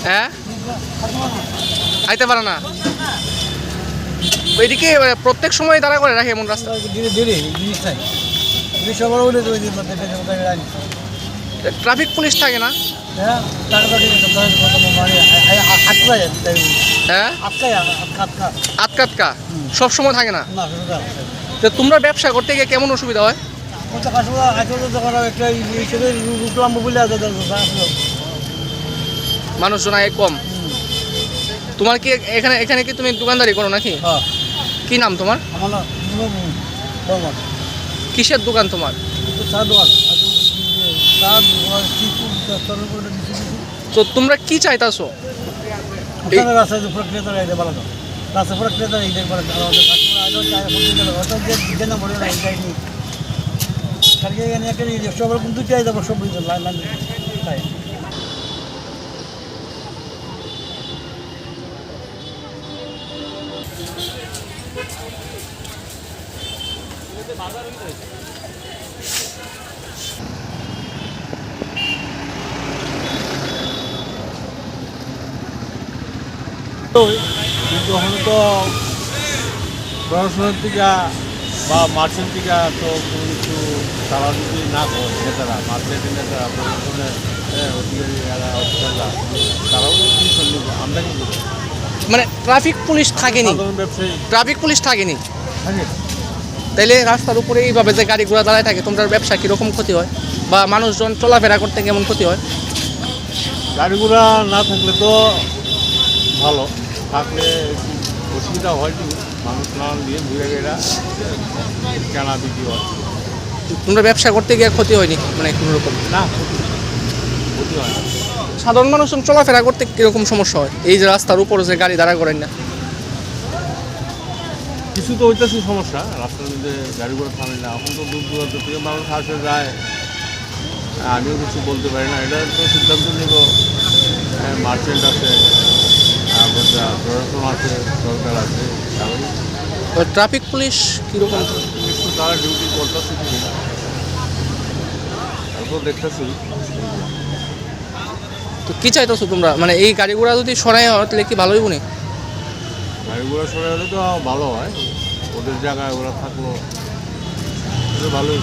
হ্যাঁ, আইতে পারে না। ওইদিকে প্রত্যেক সময় তারা করে রাখে এমন রাস্তা। ট্রাফিক পুলিশ থাকে না? হ্যাঁ, আটকা সব সময় থাকে না। তো তোমরা ব্যবসা করতে গিয়ে কেমন অসুবিধা হয়? মানুষজন আগে কম। তোমার কি এখানে এখানে কি তুমি দোকানদারি করো নাকি? কি নাম তোমার? কিসের দোকান তোমার? তো তোমরা কি চাইতাছো? কিন্তু এখন তো প্রশাসনের থেকে বা মার্চেন্ট থেকে তো কোনো কিছু তারা যদি না করে নেতারা, মার্চেন্টের নেতারা, প্রশাসনের অধিকারী অফিসাররা, তারাও কিছু আমদানি করছে। মানে ট্রাফিক পুলিশ থাকেনি? ব্যবসায়ী ট্রাফিক পুলিশ থাকেনি থাকে। তাইলে রাস্তার উপরে এইভাবে যে গাড়ি ঘোড়া দাঁড়ায় থাকে, তোমার ব্যবসা কীরকম ক্ষতি হয় বা মানুষজন চলাফেরা করতে কেমন ক্ষতি হয়? গাড়িগুলা না থাকলে তো ভালো, থাকলে অসুবিধা হয়। মানুষ না দিয়ে ঘুরে গেরা কেনা বিক্রি হয়। তোমরা ব্যবসা করতে গিয়ে ক্ষতি হয়নি মানে কোনো রকম? না, ক্ষতি হয় না। সাধারণ মানুষজন চলাফেরা করতে কীরকম সমস্যা হয় এই যে রাস্তার উপরে যে গাড়ি দাঁড়া করেন না? কিছু তো ওইটাই সমস্যা, রাস্তার মধ্যে গাড়িগুলো থামে না। এখন তো দূর দূরান্ত থেকে মানুষ আসে যায়, আমিও কিছু বলতে পারি না। এটা তো সিদ্ধান্ত নেব মার্চেন্ট আছে, প্রশাসন আছে, সরকার আছে। ট্রাফিক পুলিশ কীরকম? একটু তারা ডিউটি করতেছে কিনা তারপর দেখতেছি। তো কী চাইতেছো তোমরা? মানে এই গাড়ি ঘোড়া যদি সরাই হয় তাহলে কি ভালোই বনি? গাড়িগুলো সরে হলে তো ভালো হয়, ওদের জায়গায় ওরা থাকলো ভালোই।